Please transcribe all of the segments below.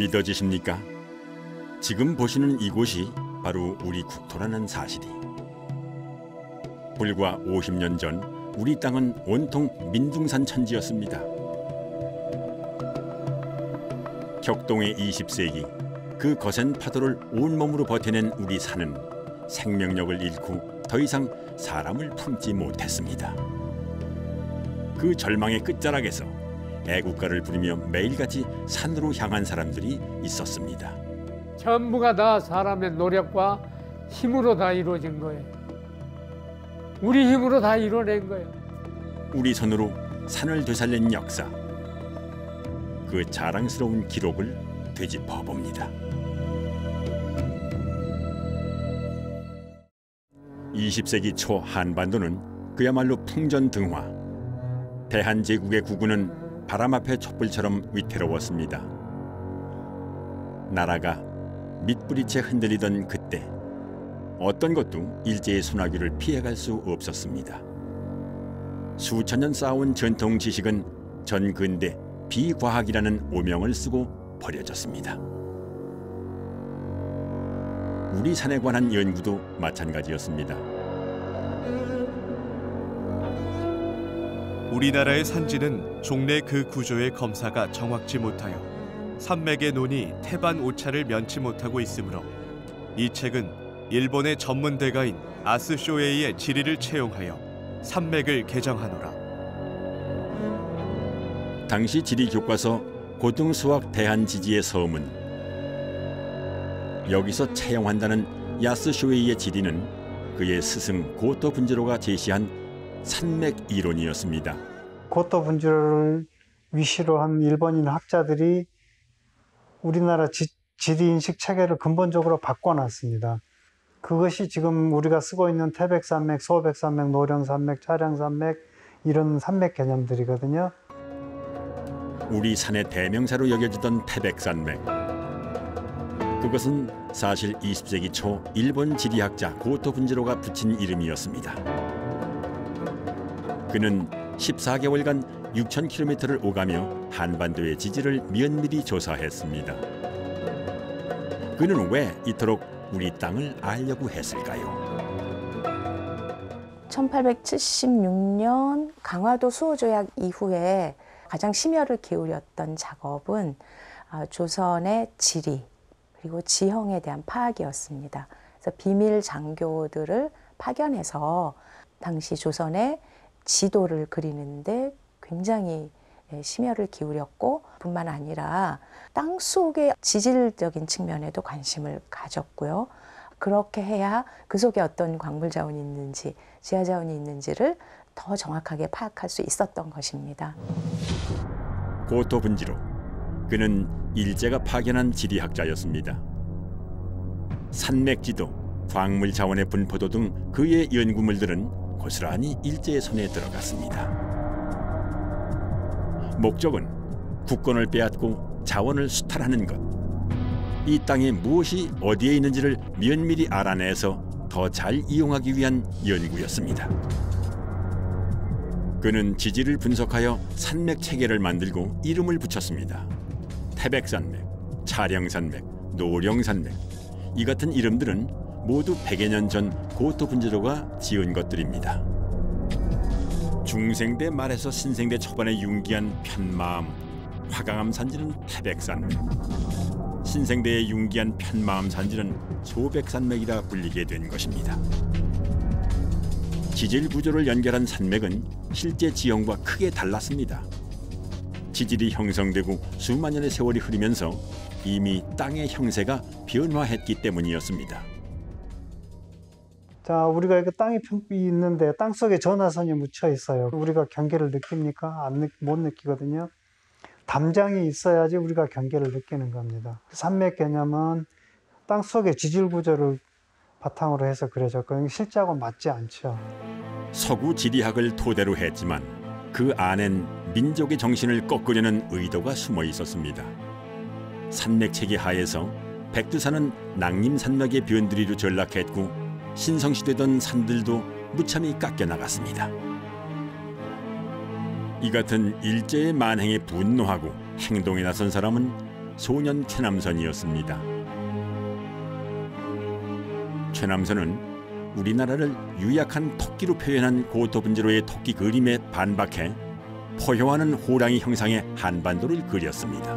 믿어지십니까? 지금 보시는 이곳이 바로 우리 국토라는 사실이. 불과 50년 전 우리 땅은 온통 민둥산 천지였습니다. 격동의 20세기 그 거센 파도를 온몸으로 버텨낸 우리 산은 생명력을 잃고 더 이상 사람을 품지 못했습니다. 그 절망의 끝자락에서 애국가를 부르며 매일같이 산으로 향한 사람들이 있었습니다. 전부가 다 사람의 노력과 힘으로 다 이루어진 거예요. 우리 힘으로 다 이뤄낸 거예요. 우리 손으로 산을 되살린 역사, 그 자랑스러운 기록을 되짚어 봅니다. 20세기 초 한반도는 그야말로 풍전등화. 대한제국의 구구는 바람 앞의 촛불처럼 위태로웠습니다. 나라가 밑부리채 흔들리던 그때 어떤 것도 일제의 소나기를 피해갈 수 없었습니다. 수천 년 쌓아온 전통 지식은 전근대 비과학이라는 오명을 쓰고 버려졌습니다. 우리 산에 관한 연구도 마찬가지였습니다. 우리나라의 산지는 종래 그 구조의 검사가 정확치 못하여 산맥의 논이 태반 오차를 면치 못하고 있으므로 이 책은 일본의 전문대가인 아스 쇼에이의 지리를 채용하여 산맥을 개정하노라. 당시 지리 교과서 고등수학 대한지지의 서문. 여기서 채용한다는 야스 쇼에이의 지리는 그의 스승 고토 분지로가 제시한 산맥 이론이었습니다. 고토 분지로를 위시로 한 일본인 학자들이 우리나라 지리인식 체계를 근본적으로 바꿔놨습니다. 그것이 지금 우리가 쓰고 있는 태백산맥, 소백산맥, 노령산맥, 차량산맥 이런 산맥 개념들이거든요. 우리 산의 대명사로 여겨지던 태백산맥. 그것은 사실 20세기 초 일본 지리학자 고토 분지로가 붙인 이름이었습니다. 그는 14개월간 6,000km를 오가며 한반도의 지지를 면밀히 조사했습니다. 그는 왜 이토록 우리 땅을 알려고 했을까요? 1876년 강화도 수호조약 이후에 가장 심혈을 기울였던 작업은 조선의 지리 그리고 지형에 대한 파악이었습니다. 그래서 비밀 장교들을 파견해서 당시 조선의 지도를 그리는데 굉장히 심혈을 기울였고 뿐만 아니라 땅속의 지질적인 측면에도 관심을 가졌고요. 그렇게 해야 그 속에 어떤 광물 자원이 있는지 지하 자원이 있는지를 더 정확하게 파악할 수 있었던 것입니다. 고토 분지로. 그는 일제가 파견한 지리학자였습니다. 산맥지도, 광물 자원의 분포도 등 그의 연구물들은 고스란히 일제의 손에 들어갔습니다. 목적은 국권을 빼앗고 자원을 수탈하는 것. 이 땅에 무엇이 어디에 있는지를 면밀히 알아내서 더 잘 이용하기 위한 연구였습니다. 그는 지질을 분석하여 산맥 체계를 만들고 이름을 붙였습니다. 태백산맥, 차량산맥, 노령산맥. 이 같은 이름들은 모두 100여 년 전 고토 분지로가 지은 것들입니다. 중생대 말에서 신생대 초반에 융기한 편마음, 화강암 산지는 태백산맥. 신생대의 융기한 편마음 산지는 소백산맥이라 불리게 된 것입니다. 지질 구조를 연결한 산맥은 실제 지형과 크게 달랐습니다. 지질이 형성되고 수만 년의 세월이 흐르면서 이미 땅의 형세가 변화했기 때문이었습니다. 자, 우리가 이렇게 땅이 있는데 땅속에 전화선이 묻혀 있어요. 우리가 경계를 느낍니까? 못 느끼거든요. 담장이 있어야지 우리가 경계를 느끼는 겁니다. 산맥 개념은 땅속의 지질 구조를 바탕으로 해서 그려졌거든요. 실제하고 맞지 않죠. 서구 지리학을 토대로 했지만 그 안엔 민족의 정신을 꺾으려는 의도가 숨어 있었습니다. 산맥 체계 하에서 백두산은 낭림산맥의 변두리로 전락했고 신성시되던 산들도 무참히 깎여 나갔습니다. 이 같은 일제의 만행에 분노하고 행동에 나선 사람은 소년 최남선이었습니다. 최남선은 우리나라를 유약한 토끼로 표현한 고토분지로의 토끼 그림에 반박해 포효하는 호랑이 형상의 한반도를 그렸습니다.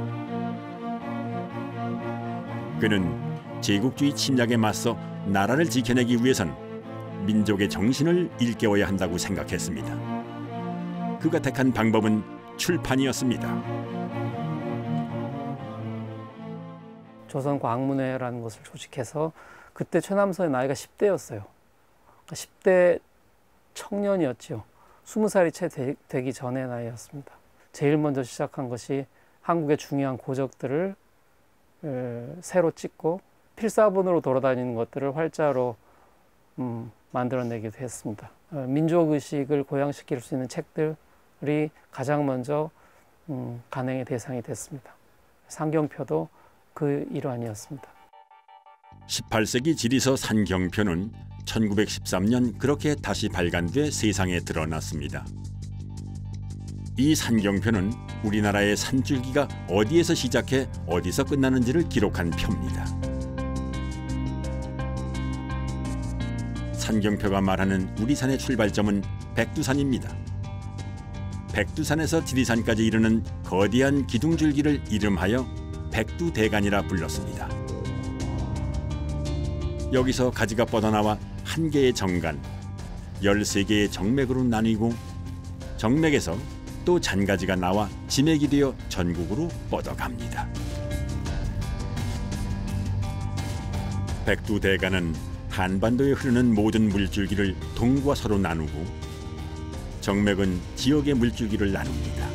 그는 제국주의 침략에 맞서 나라를 지켜내기 위해선 민족의 정신을 일깨워야 한다고 생각했습니다. 그가 택한 방법은 출판이었습니다. 조선과학문회라는 것을 조직해서 그때 최남선의 나이가 10대였어요. 10대 청년이었죠. 20살이 채 되기 전의 나이였습니다. 제일 먼저 시작한 것이 한국의 중요한 고적들을 새로 찍고 필사본으로 돌아다니는 것들을 활자로 만들어내기도 했습니다. 민족의식을 고양시킬 수 있는 책들이 가장 먼저 간행의 대상이 됐습니다. 산경표도 그 일환이었습니다. 18세기 지리서 산경표는 1913년 그렇게 다시 발간돼 세상에 드러났습니다. 이 산경표는 우리나라의 산줄기가 어디에서 시작해 어디서 끝나는지를 기록한 표입니다. 산경표가 말하는 우리 산의 출발점은 백두산입니다. 백두산에서 지리산까지 이르는 거대한 기둥줄기를 이름하여 백두대간이라 불렀습니다. 여기서 가지가 뻗어나와 한 개의 정간, 13개의 정맥으로 나뉘고 정맥에서 또 잔가지가 나와 지맥이 되어 전국으로 뻗어갑니다. 백두대간은 한반도에 흐르는 모든 물줄기를 동과 서로 나누고 정맥은 지역의 물줄기를 나눕니다.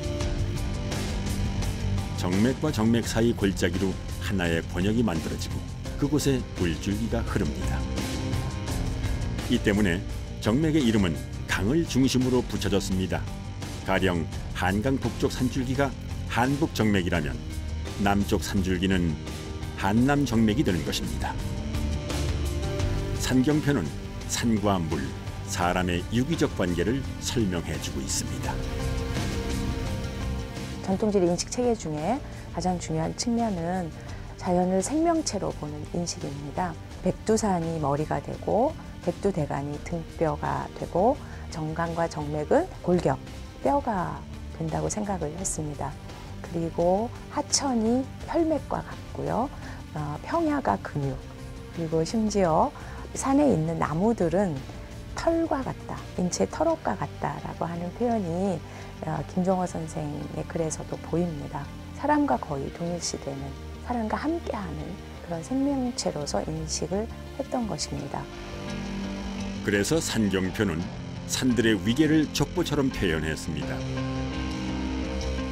정맥과 정맥 사이 골짜기로 하나의 권역이 만들어지고 그곳에 물줄기가 흐릅니다. 이 때문에 정맥의 이름은 강을 중심으로 붙여졌습니다. 가령 한강 북쪽 산줄기가 한북정맥이라면 남쪽 산줄기는 한남정맥이 되는 것입니다. 산경표는 산과 물, 사람의 유기적 관계를 설명해주고 있습니다. 전통지리 인식 체계 중에 가장 중요한 측면은 자연을 생명체로 보는 인식입니다. 백두산이 머리가 되고 백두대간이 등뼈가 되고 정간과 정맥은 골격, 뼈가 된다고 생각을 했습니다. 그리고 하천이 혈맥과 같고요. 평야가 근육, 그리고 심지어 산에 있는 나무들은 털과 같다, 인체 털옷과 같다라고 하는 표현이 김종호 선생의 글에서도 보입니다. 사람과 거의 동일시되는, 사람과 함께하는 그런 생명체로서 인식을 했던 것입니다. 그래서 산경표는 산들의 위계를 족보처럼 표현했습니다.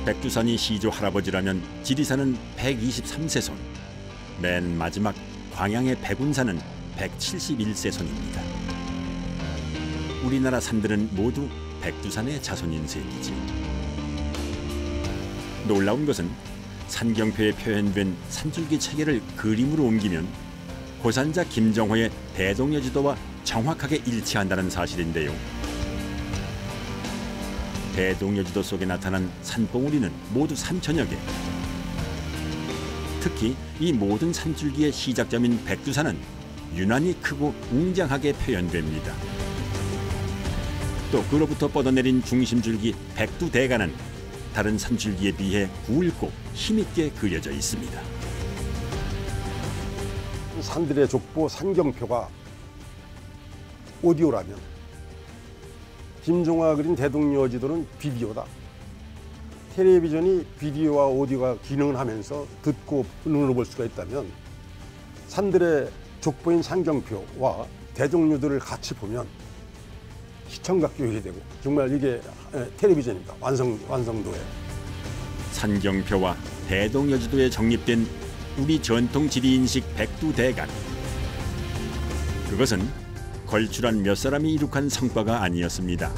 백두산이 시조 할아버지라면 지리산은 123세손, 맨 마지막 광양의 백운산은 171세손입니다. 우리나라 산들은 모두 백두산의 자손인 셈이지. 놀라운 것은 산경표에 표현된 산줄기 체계를 그림으로 옮기면 고산자 김정호의 대동여지도와 정확하게 일치한다는 사실인데요. 대동여지도 속에 나타난 산봉우리는 모두 3,000여 개. 특히 이 모든 산줄기의 시작점인 백두산은 유난히 크고 웅장하게 표현됩니다. 또 그로부터 뻗어내린 중심줄기 백두대간은 다른 산줄기에 비해 굵고 힘있게 그려져 있습니다. 산들의 족보 산경표가 오디오라면 김종호가 그린 대동여지도는 비디오다. 텔레비전이 비디오와 오디오가 기능을 하면서 듣고 눈으로 볼 수가 있다면 산들의 족보인 산경표와 대동여지도를 같이 보면 시청각 교육이 되고 정말 이게 텔레비전입니다. 완성도에. 산경표와 대동여지도에 정립된 우리 전통 지리인식 백두대간. 그것은 걸출한 몇 사람이 이룩한 성과가 아니었습니다.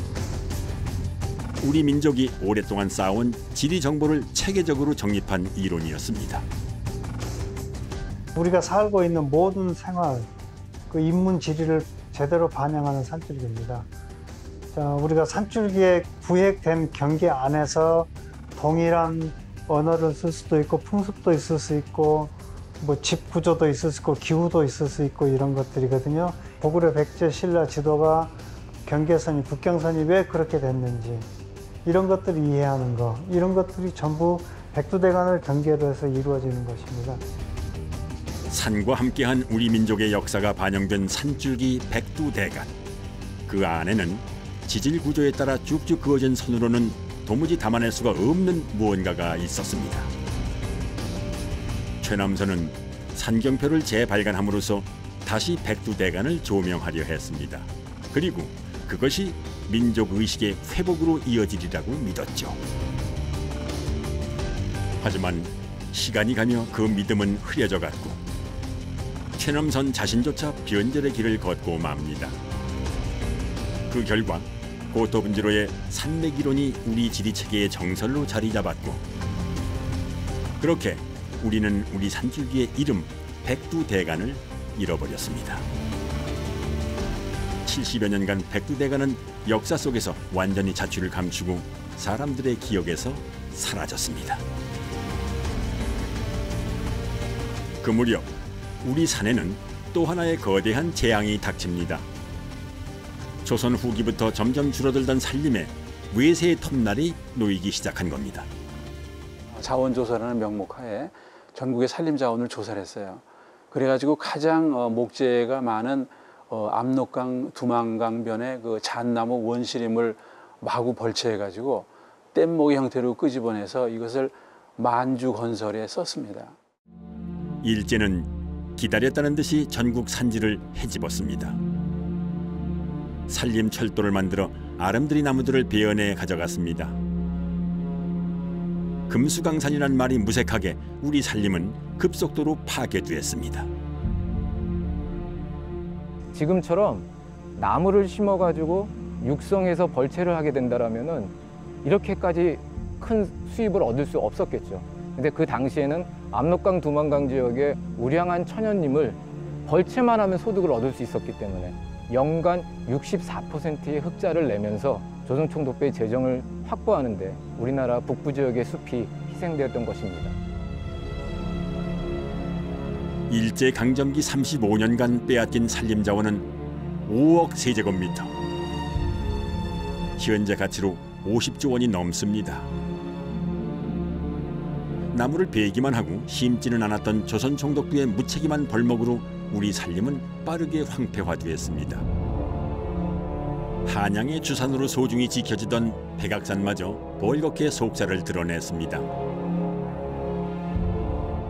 우리 민족이 오랫동안 쌓아온 지리 정보를 체계적으로 정립한 이론이었습니다. 우리가 살고 있는 모든 생활, 그 인문 지리를 제대로 반영하는 산줄기입니다. 자, 우리가 산줄기에 구획된 경계 안에서 동일한 언어를 쓸 수도 있고 풍습도 있을 수 있고 뭐 집 구조도 있을 수 있고 기후도 있을 수 있고 이런 것들이거든요. 고구려 백제 신라 지도가 경계선이 국경선이 왜 그렇게 됐는지 이런 것들을 이해하는 거 이런 것들이 전부 백두대간을 경계로 해서 이루어지는 것입니다. 산과 함께한 우리 민족의 역사가 반영된 산줄기 백두대간. 그 안에는 지질 구조에 따라 쭉쭉 그어진 선으로는 도무지 담아낼 수가 없는 무언가가 있었습니다. 최남선은 산경표를 재발간함으로써 다시 백두대간을 조명하려 했습니다. 그리고 그것이 민족의식의 회복으로 이어지리라고 믿었죠. 하지만 시간이 가며 그 믿음은 흐려져 갔고 최남선 자신조차 변절의 길을 걷고 맙니다. 그 결과 고토분지로의 산맥이론이 우리 지리체계의 정설로 자리 잡았고 그렇게 우리는 우리 산줄기의 이름 백두대간을 잃어버렸습니다. 70여 년간 백두대간은 역사 속에서 완전히 자취를 감추고 사람들의 기억에서 사라졌습니다. 그 무렵 우리 산에는 또 하나의 거대한 재앙이 닥칩니다. 조선 후기부터 점점 줄어들던 산림에 외세의 톱날이 놓이기 시작한 겁니다. 자원조사라는 명목하에 전국의 산림 자원을 조사를 했어요. 그래가지고 가장 목재가 많은 압록강, 두만강변의 그 잣나무 원시림을 마구 벌채해가지고 뗏목의 형태로 끄집어내서 이것을 만주건설에 썼습니다. 일제는 기다렸다는 듯이 전국 산지를 헤집었습니다. 산림 철도를 만들어 아름드리 나무들을 베어내 가져갔습니다. 금수강산이란 말이 무색하게 우리 산림은 급속도로 파괴되었습니다. 지금처럼 나무를 심어가지고 육성해서 벌채를 하게 된다라면은 이렇게까지 큰 수입을 얻을 수 없었겠죠. 근데 그 당시에는 압록강, 두만강 지역의 우량한 천연림을 벌채만 하면 소득을 얻을 수 있었기 때문에 연간 64%의 흑자를 내면서 조선총독부의 재정을 확보하는데 우리나라 북부 지역의 숲이 희생되었던 것입니다. 일제강점기 35년간 빼앗긴 산림자원은 5억 세제곱미터. 현재 가치로 50조 원이 넘습니다. 나무를 베기만 하고 심지는 않았던 조선총독부의 무책임한 벌목으로 우리 산림은 빠르게 황폐화되었습니다. 한양의 주산으로 소중히 지켜지던 백악산마저 벌겋게 속살을 드러냈습니다.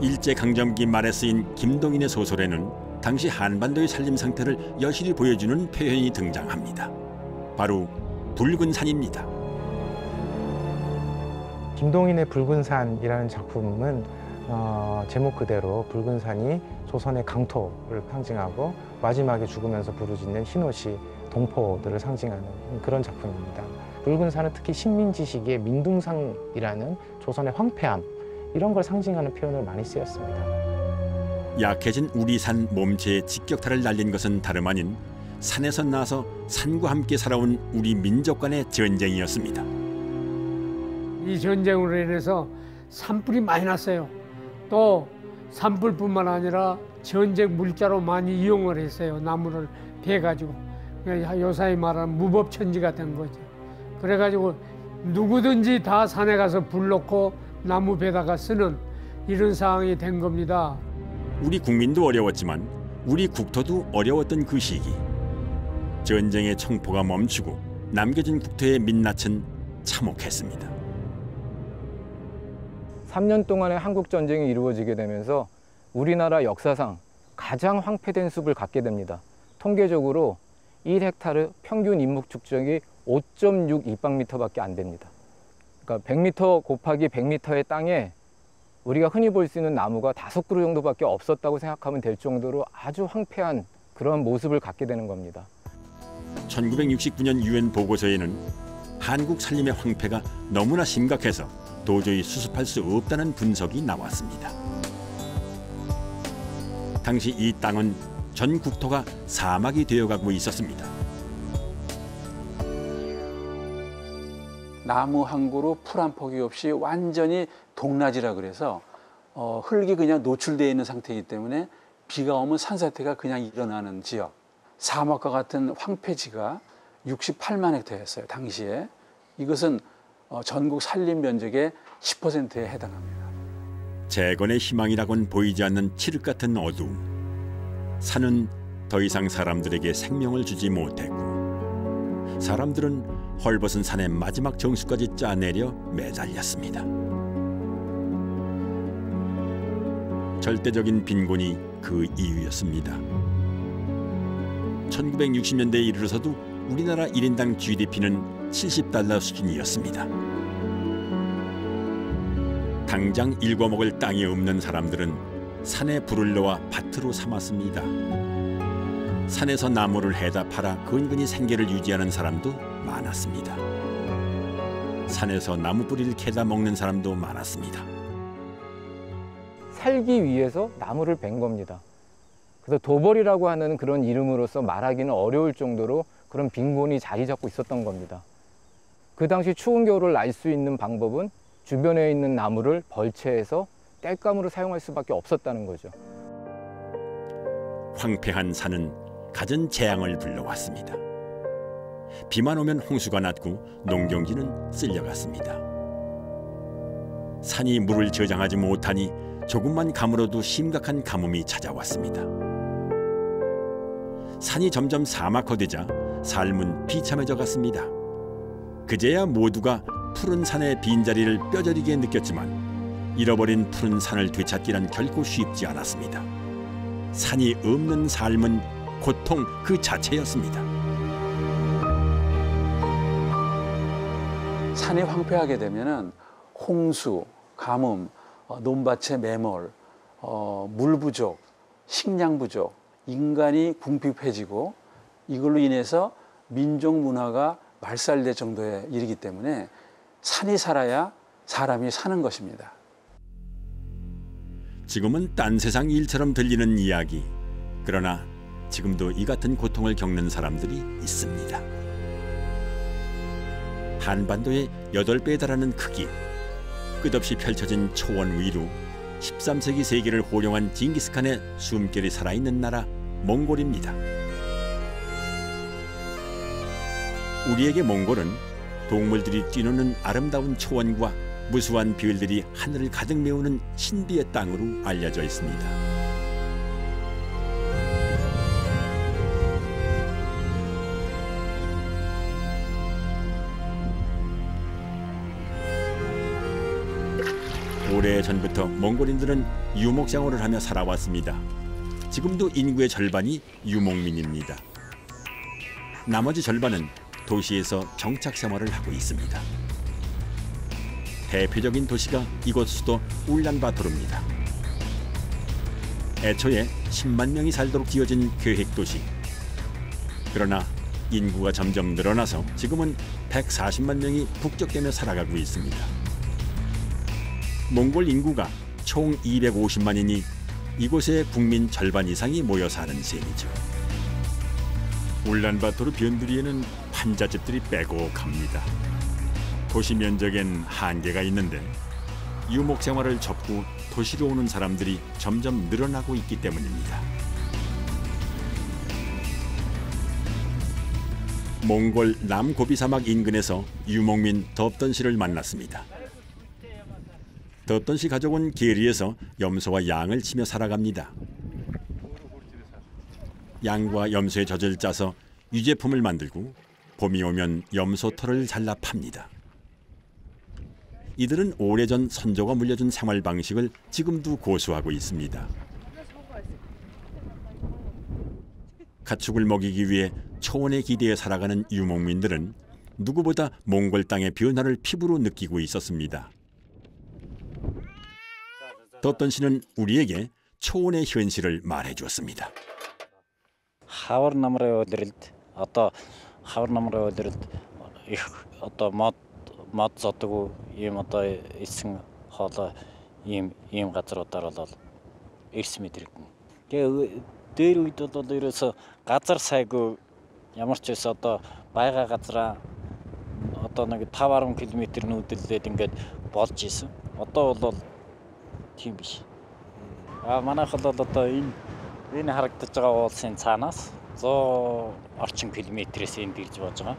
일제강점기 말에 쓰인 김동인의 소설에는 당시 한반도의 산림 상태를 여실히 보여주는 표현이 등장합니다. 바로 붉은 산입니다. 김동인의 붉은 산이라는 작품은 제목 그대로 붉은 산이 조선의 강토를 상징하고 마지막에 죽으면서 부르짖는 흰옷이 동포들을 상징하는 그런 작품입니다. 붉은 산은 특히 식민지시기의 민둥상이라는 조선의 황폐함 이런 걸 상징하는 표현을 많이 쓰였습니다. 약해진 우리 산 몸체에 직격탄을 날린 것은 다름 아닌 산에서 나서 산과 함께 살아온 우리 민족 간의 전쟁이었습니다. 이 전쟁으로 인해서 산불이 많이 났어요. 또 산불뿐만 아니라 전쟁 물자로 많이 이용을 했어요. 나무를 베가지고 요사이 말하는 무법천지가 된 거죠. 그래가지고 누구든지 다 산에 가서 불 놓고 나무 베다가 쓰는 이런 상황이 된 겁니다. 우리 국민도 어려웠지만 우리 국토도 어려웠던 그 시기. 전쟁의 청포가 멈추고 남겨진 국토의 민낯은 참혹했습니다. 3년 동안의 한국전쟁이 이루어지게 되면서 우리나라 역사상 가장 황폐된 숲을 갖게 됩니다. 통계적으로 1헥타르 평균 인목 축적이 5.6 입방미터밖에 안 됩니다. 그러니까 100m 곱하기 100m의 땅에 우리가 흔히 볼 수 있는 나무가 5그루 정도밖에 없었다고 생각하면 될 정도로 아주 황폐한 그런 모습을 갖게 되는 겁니다. 1969년 UN 보고서에는 한국 산림의 황폐가 너무나 심각해서 도저히 수습할 수 없다는 분석이 나왔습니다. 당시 이 땅은 전 국토가 사막이 되어가고 있었습니다. 나무 한 그루, 풀 한 포기 없이 완전히 동라지라 그래서 흙이 그냥 노출되어 있는 상태이기 때문에 비가 오면 산사태가 그냥 일어나는 지역. 사막과 같은 황폐지가 68만 헥타였어요, 당시에. 이것은 전국 산림 면적의 10%에 해당합니다. 재건의 희망이라고는 보이지 않는 칠흑 같은 어두움. 산은 더 이상 사람들에게 생명을 주지 못했고 사람들은 헐벗은 산의 마지막 정수까지 짜내려 매달렸습니다. 절대적인 빈곤이 그 이유였습니다. 1960년대에 이르러서도 우리나라 1인당 GDP는 70달러 수준이었습니다. 당장 일궈 먹을 땅이 없는 사람들은 산에 불을 넣어 밭으로 삼았습니다. 산에서 나무를 해다 팔아 근근히 생계를 유지하는 사람도 많았습니다. 산에서 나무 뿌리를 캐다 먹는 사람도 많았습니다. 살기 위해서 나무를 벤 겁니다. 그래서 도벌이라고 하는 그런 이름으로서 말하기는 어려울 정도로 그런 빈곤이 자리 잡고 있었던 겁니다. 그 당시 추운 겨울을 날 수 있는 방법은 주변에 있는 나무를 벌채해서 땔감으로 사용할 수밖에 없었다는 거죠. 황폐한 산은 갖은 재앙을 불러왔습니다. 비만 오면 홍수가 났고 농경지는 쓸려갔습니다. 산이 물을 저장하지 못하니 조금만 가물어도 심각한 가뭄이 찾아왔습니다. 산이 점점 사막화되자 삶은 비참해져 갔습니다. 그제야 모두가 푸른 산의 빈자리를 뼈저리게 느꼈지만 잃어버린 푸른 산을 되찾기란 결코 쉽지 않았습니다. 산이 없는 삶은 고통 그 자체였습니다. 산이 황폐하게 되면은 홍수, 가뭄, 논밭의 매몰, 물 부족, 식량 부족, 인간이 궁핍해지고 이걸로 인해서 민족 문화가 말살될 정도에 이르기 때문에 산이 살아야 사람이 사는 것입니다. 지금은 딴 세상 일처럼 들리는 이야기. 그러나 지금도 이 같은 고통을 겪는 사람들이 있습니다. 한반도의 8배에 달하는 크기, 끝없이 펼쳐진 초원 위로 13세기 세계를 호령한 징기스칸의 숨결이 살아있는 나라 몽골입니다. 우리에게 몽골은 동물들이 뛰노는 아름다운 초원과 무수한 별들이 하늘을 가득 메우는 신비의 땅으로 알려져 있습니다. 오래전부터 몽골인들은 유목생활을 하며 살아왔습니다. 지금도 인구의 절반이 유목민입니다. 나머지 절반은 도시에서 정착 생활을 하고 있습니다. 대표적인 도시가 이곳 수도 울란바토르입니다. 애초에 10만 명이 살도록 지어진 계획도시. 그러나 인구가 점점 늘어나서 지금은 140만 명이 북적대며 살아가고 있습니다. 몽골 인구가 총 250만이니 이곳에 국민 절반 이상이 모여 사는 셈이죠. 울란바토르 변두리에는 판잣집들이 빼곡합니다. 도시 면적엔 한계가 있는데 유목 생활을 접고 도시로 오는 사람들이 점점 늘어나고 있기 때문입니다. 몽골 남고비 사막 인근에서 유목민 덥던 씨를 만났습니다. 덥던 씨 가족은 계리에서 염소와 양을 치며 살아갑니다. 양과 염소의 젖을 짜서 유제품을 만들고 봄이 오면 염소 털을 잘라 팝니다. 이들은 오래전 선조가 물려준 생활 방식을 지금도 고수하고 있습니다. 가축을 먹이기 위해 초원에 기대어 살아가는 유목민들은 누구보다 몽골 땅의 변화를 피부로 느끼고 있었습니다. 덥던 씨는 우리에게 초원의 현실을 말해 주었습니다. хавар намрын өдрөлд одоо хавар намрын өдрөлд их одоо мод зодгүй ийм одоо эссэн хоолой ийм газруудаар бол эрс мэдрэгдэн. Тэгээ дээр үед бол ерөөсө газар сайгүй ямар ч байсан одоо байга газраа одоо одоо нэг 5-10 км нүүдэллээд ингээд болж исэн. Одоо бол тийм биш. Манайх бол одоо энэ харагдаж байгаа уулсын цаанаас 100 орчим километрээс энд ирж болж байгаа.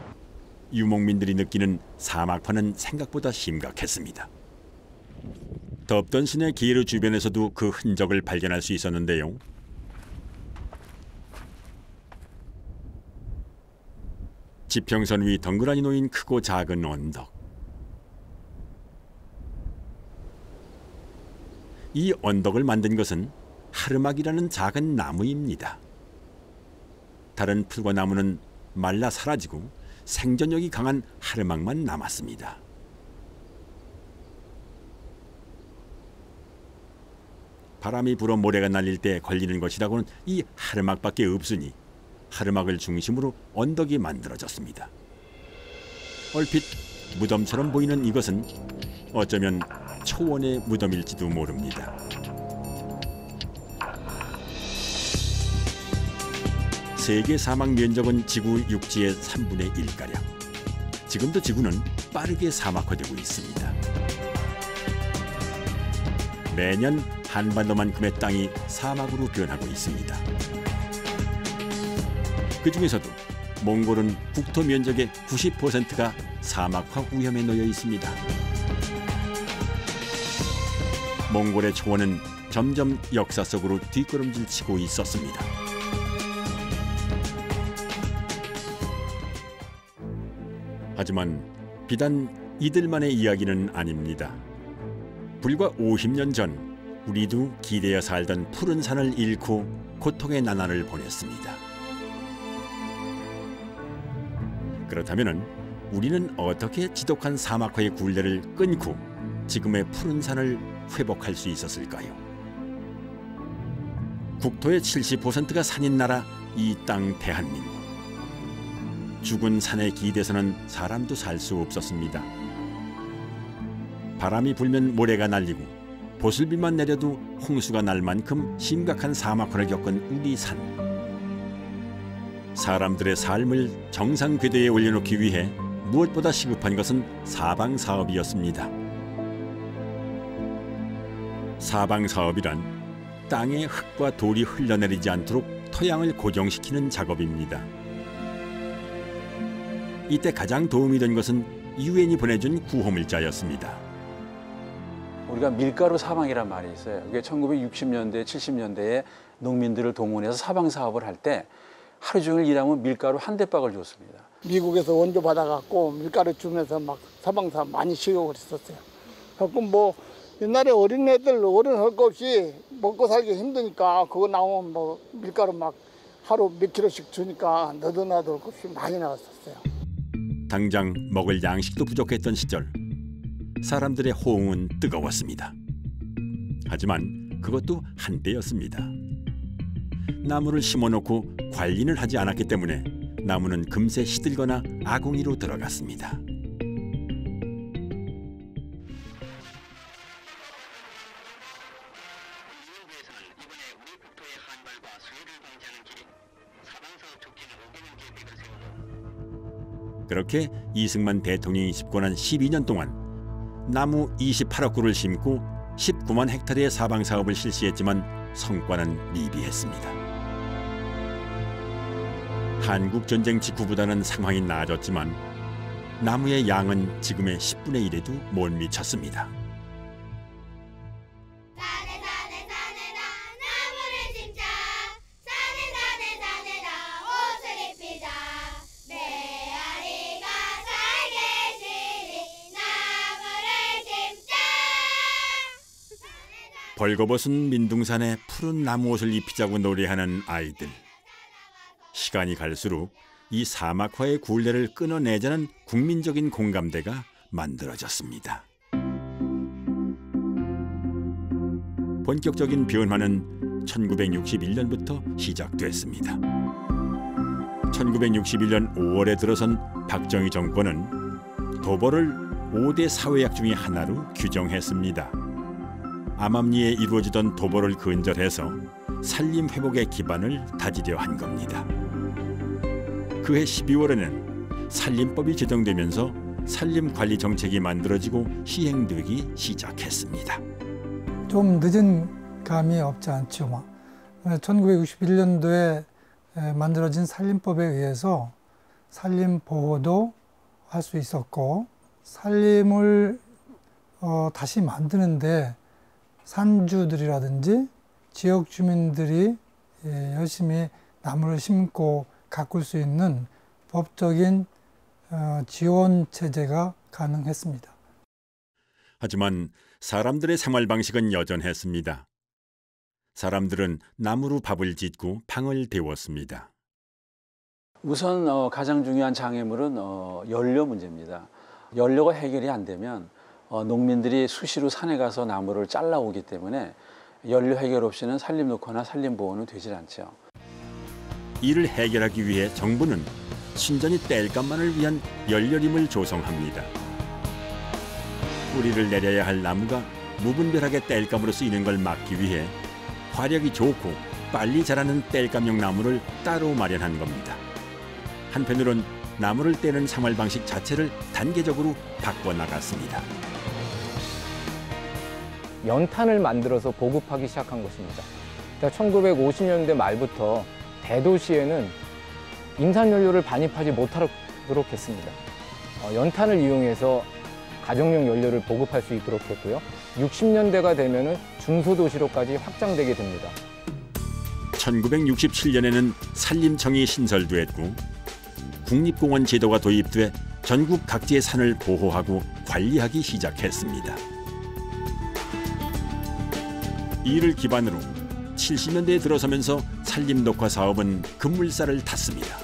유목민들이 느끼는 사막화는 생각보다 심각했습니다. 덥던 시내 기르 주변에서도 그 흔적을 발견할 수 있었는데요. 지평선 위 덩그러니 놓인 크고 작은 언덕. 이 언덕을 만든 것은 하르막이라는 작은 나무입니다. 다른 풀과 나무는 말라 사라지고 생존력이 강한 하르막만 남았습니다. 바람이 불어 모래가 날릴 때 걸리는 것이라고는 이 하르막밖에 없으니 하르막을 중심으로 언덕이 만들어졌습니다. 얼핏 무덤처럼 보이는 이것은 어쩌면 초원의 무덤일지도 모릅니다. 세계 사막 면적은 지구 육지의 3분의 1가량. 지금도 지구는 빠르게 사막화되고 있습니다. 매년 한반도만큼의 땅이 사막으로 변하고 있습니다. 그 중에서도 몽골은 국토 면적의 90%가 사막화 위험에 놓여 있습니다. 몽골의 초원은 점점 역사 속으로 뒷걸음질 치고 있었습니다. 하지만 비단 이들만의 이야기는 아닙니다. 불과 50년 전 우리도 기대어 살던 푸른 산을 잃고 고통의 나날을 보냈습니다. 그렇다면 우리는 어떻게 지독한 사막화의 굴레를 끊고 지금의 푸른 산을 회복할 수 있었을까요? 국토의 70%가 산인 나라 이 땅 대한민국. 죽은 산에 기대서는 사람도 살 수 없었습니다. 바람이 불면 모래가 날리고 보슬비만 내려도 홍수가 날 만큼 심각한 사막화를 겪은 우리 산. 사람들의 삶을 정상 궤도에 올려놓기 위해 무엇보다 시급한 것은 사방사업이었습니다. 사방사업이란 땅에 흙과 돌이 흘러내리지 않도록 토양을 고정시키는 작업입니다. 이때 가장 도움이 된 것은 유엔이 보내준 구호물자였습니다. 우리가 밀가루 사방이란 말이 있어요. 그게 1960년대, 70년대에 농민들을 동원해서 사방 사업을 할 때 하루 종일 일하면 밀가루 한 대박을 줬습니다. 미국에서 원조 받아갖고 밀가루 주면서 막 사방 사업 많이 쉬고 그랬었어요. 가끔 뭐 옛날에 어린애들 어른 할 거 없이 먹고 살기 힘드니까 그거 나오면 뭐 밀가루 막 하루 몇 킬로씩 주니까 너도 나도 할 거 없이 많이 나왔었어요. 당장 먹을 양식도 부족했던 시절 사람들의 호응은 뜨거웠습니다. 하지만 그것도 한때였습니다. 나무를 심어놓고 관리는 하지 않았기 때문에 나무는 금세 시들거나 아궁이로 들어갔습니다. 그렇게 이승만 대통령이 집권한 12년 동안 나무 28억 그루를 심고 19만 헥타르의 사방사업을 실시했지만 성과는 미비했습니다. 한국전쟁 직후보다는 상황이 나아졌지만 나무의 양은 지금의 10분의 1에도 못 미쳤습니다. 벌거벗은 민둥산에 푸른 나무옷을 입히자고 노래하는 아이들. 시간이 갈수록 이 사막화의 굴레를 끊어내자는 국민적인 공감대가 만들어졌습니다. 본격적인 변화는 1961년부터 시작됐습니다. 1961년 5월에 들어선 박정희 정권은 도보를 5대 사회약 중의 하나로 규정했습니다. 암암리에 이루어지던 도보를 근절해서 산림 회복의 기반을 다지려 한 겁니다. 그해 12월에는 산림법이 제정되면서 산림 관리 정책이 만들어지고 시행되기 시작했습니다. 좀 늦은 감이 없지 않죠. 1961년도에 만들어진 산림법에 의해서 산림 보호도 할 수 있었고, 산림을 다시 만드는데 산주들이라든지 지역 주민들이 열심히 나무를 심고 가꿀 수 있는 법적인 지원 체제가 가능했습니다. 하지만 사람들의 생활 방식은 여전했습니다. 사람들은 나무로 밥을 짓고 방을 데웠습니다. 우선 가장 중요한 장애물은 연료 문제입니다. 연료가 해결이 안 되면 농민들이 수시로 산에 가서 나무를 잘라오기 때문에 연료 해결 없이는 산림 녹화나 산림 보호는 되질 않죠. 이를 해결하기 위해 정부는 신전이 땔감만을 위한 연료림을 조성합니다. 뿌리를 내려야 할 나무가 무분별하게 땔감으로 쓰이는 걸 막기 위해 화력이 좋고 빨리 자라는 땔감용 나무를 따로 마련한 겁니다. 한편으론 나무를 떼는 생활 방식 자체를 단계적으로 바꿔나갔습니다. 연탄을 만들어서 보급하기 시작한 것입니다. 1950년대 말부터 대도시에는 임산연료를 반입하지 못하도록 했습니다. 연탄을 이용해서 가정용 연료를 보급할 수 있도록 했고요. 60년대가 되면은 중소도시로까지 확장되게 됩니다. 1967년에는 산림청이 신설됐고 국립공원 제도가 도입돼 전국 각지의 산을 보호하고 관리하기 시작했습니다. 이를 기반으로 70년대에 들어서면서 산림 녹화 사업은 급물살을 탔습니다.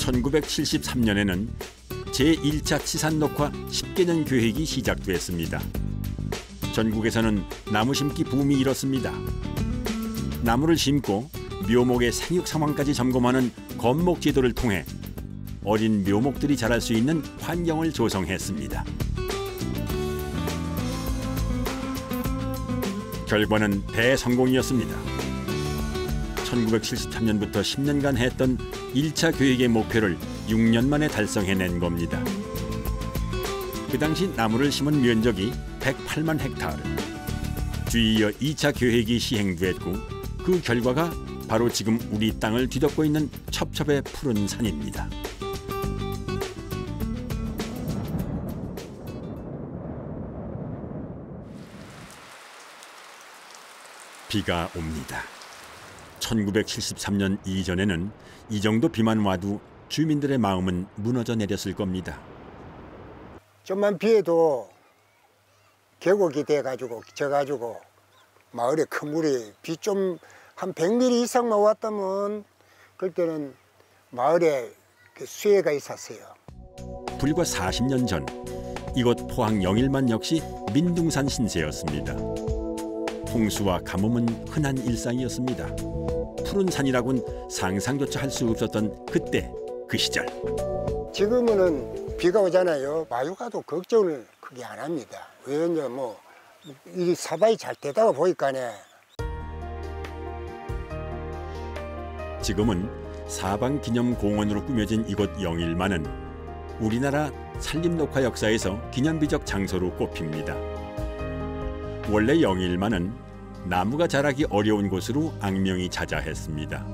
(1973년에는) 제1차 치산녹화 10개년 계획이 시작됐습니다. 전국에서는 나무 심기 붐이 일었습니다. 나무를 심고 묘목의 생육 상황까지 점검하는 건목 제도를 통해 어린 묘목들이 자랄 수 있는 환경을 조성했습니다. 결과는 대성공이었습니다. 1973년부터 10년간 했던 1차 계획의 목표를 6년 만에 달성해낸 겁니다. 그 당시 나무를 심은 면적이 108만 헥타르. 뒤이어 2차 계획이 시행됐고 그 결과가 바로 지금 우리 땅을 뒤덮고 있는 첩첩의 푸른 산입니다. 비가 옵니다. 1973년 이전에는 이 정도 비만 와도 주민들의 마음은 무너져 내렸을 겁니다. 좀만 비해도 계곡이 돼가지고 져가지고 마을에 큰 물이 비 좀 한 100mm 이상만 왔다면 그때는 마을에 수해가 있었어요. 불과 40년 전 이곳 포항 영일만 역시 민둥산 신세였습니다. 홍수와 가뭄은 흔한 일상이었습니다. 푸른 산이라곤 상상조차 할 수 없었던 그때 그 시절. 지금은 비가 오잖아요. 마유가도 걱정을 크게 안 합니다. 왜냐 이 사바이 잘 되다가 보니까네. 지금은 사방기념공원으로 꾸며진 이곳 영일만은 우리나라 산림녹화 역사에서 기념비적 장소로 꼽힙니다. 원래 영일만은 나무가 자라기 어려운 곳으로 악명이 자자했습니다.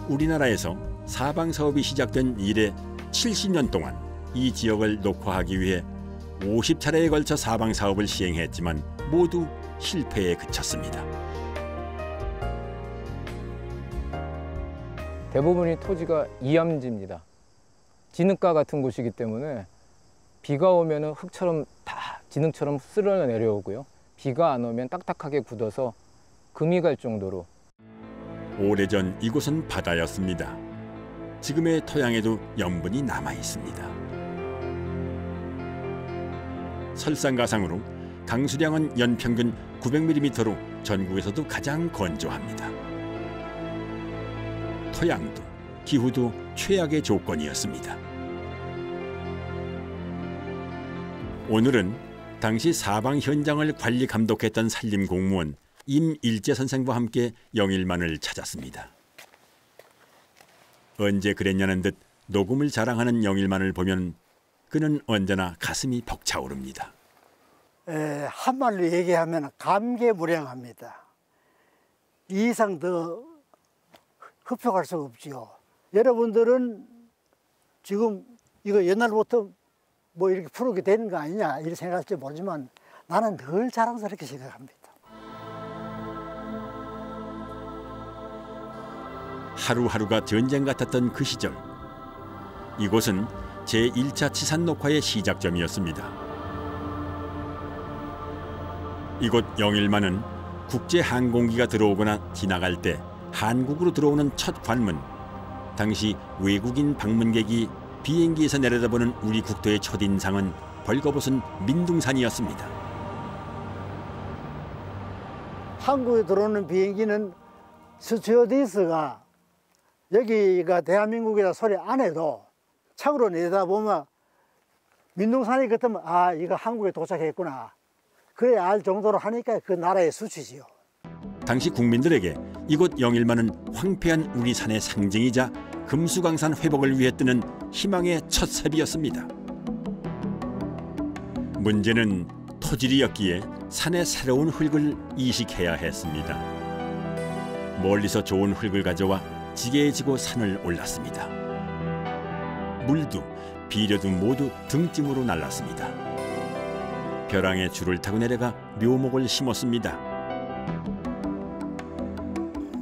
우리나라에서 사방사업이 시작된 이래 70년 동안 이 지역을 녹화하기 위해 50차례에 걸쳐 사방사업을 시행했지만 모두 실패에 그쳤습니다. 대부분이 토지가 이암지입니다. 진흙가 같은 곳이기 때문에 비가 오면 흙처럼 다 진흙처럼 쓸어 내려오고요. 비가 안 오면 딱딱하게 굳어서 금이 갈 정도로. 오래전 이곳은 바다였습니다. 지금의 토양에도 염분이 남아 있습니다. 설상가상으로 강수량은 연평균 900mm로 전국에서도 가장 건조합니다. 토양도 기후도 최악의 조건이었습니다. 오늘은 당시 사방 현장을 관리 감독했던 산림 공무원 임일재 선생과 함께 영일만을 찾았습니다. 언제 그랬냐는 듯 녹음을 자랑하는 영일만을 보면 그는 언제나 가슴이 벅차오릅니다. 한말로 얘기하면 감개무량합니다. 이 이상 더 흡족할 수가 없지요. 여러분들은 지금 이거 옛날부터 뭐 이렇게 프로게 되는 거 아니냐 이렇게 생각할지 모르지만 나는 늘 자랑스럽게 생각합니다. 하루하루가 전쟁 같았던 그 시절, 이곳은 제1차 치산 녹화의 시작점이었습니다. 이곳 영일만은 국제 항공기가 들어오거나 지나갈 때 한국으로 들어오는 첫 관문, 당시 외국인 방문객이 비행기에서 내려다보는 우리 국토의 첫인상은 벌거벗은 민둥산이었습니다. 한국에 들어오는 비행기는 스튜어디스가 여기가 대한민국이라 소리 안 해도 창으로 내다보면 민둥산이 같으면 아 이거 한국에 도착했구나 그래야 알 정도로 하니까 그 나라의 수치지요. 당시 국민들에게 이곳 영일만은 황폐한 우리 산의 상징이자 금수강산 회복을 위해 뜨는 희망의 첫 삽이었습니다. 문제는 토질이었기에 산의 새로운 흙을 이식해야 했습니다. 멀리서 좋은 흙을 가져와 지게에 지고 산을 올랐습니다. 물도 비료도 모두 등짐으로 날랐습니다. 벼랑에 줄을 타고 내려가 묘목을 심었습니다.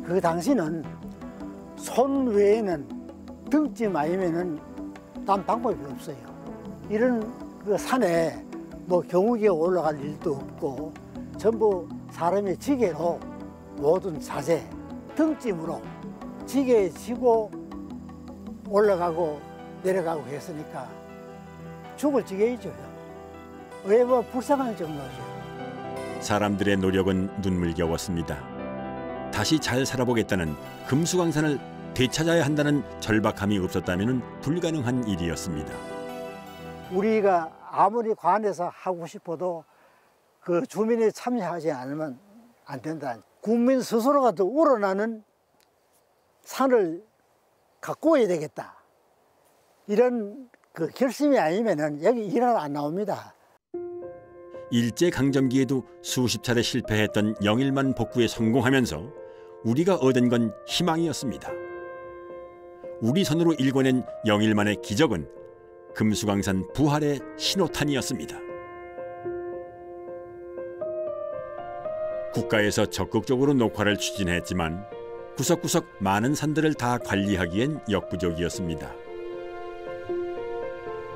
그 당시는 손 외에는 등짐 아니면은 딴 방법이 없어요. 이런 그 산에 뭐 경운기가 올라갈 일도 없고 전부 사람의 지게로 모든 자재 등짐으로 지게에 지고 올라가고 내려가고 했으니까 죽을 지경이죠. 왜 뭐 불쌍한 정도죠. 사람들의 노력은 눈물겨웠습니다. 다시 잘 살아보겠다는 금수강산을 되찾아야 한다는 절박함이 없었다면 불가능한 일이었습니다. 우리가 아무리 관에서 하고 싶어도 그 주민이 참여하지 않으면 안 된다. 국민 스스로가 더 우러나는 산을 갖고 와야 되겠다. 이런 그 결심이 아니면은 여기 일 하나 안 나옵니다. 일제강점기에도 수십 차례 실패했던 영일만 복구에 성공하면서 우리가 얻은 건 희망이었습니다. 우리 손으로 일궈낸 영일만의 기적은 금수강산 부활의 신호탄이었습니다. 국가에서 적극적으로 녹화를 추진했지만 구석구석 많은 산들을 다 관리하기엔 역부족이었습니다.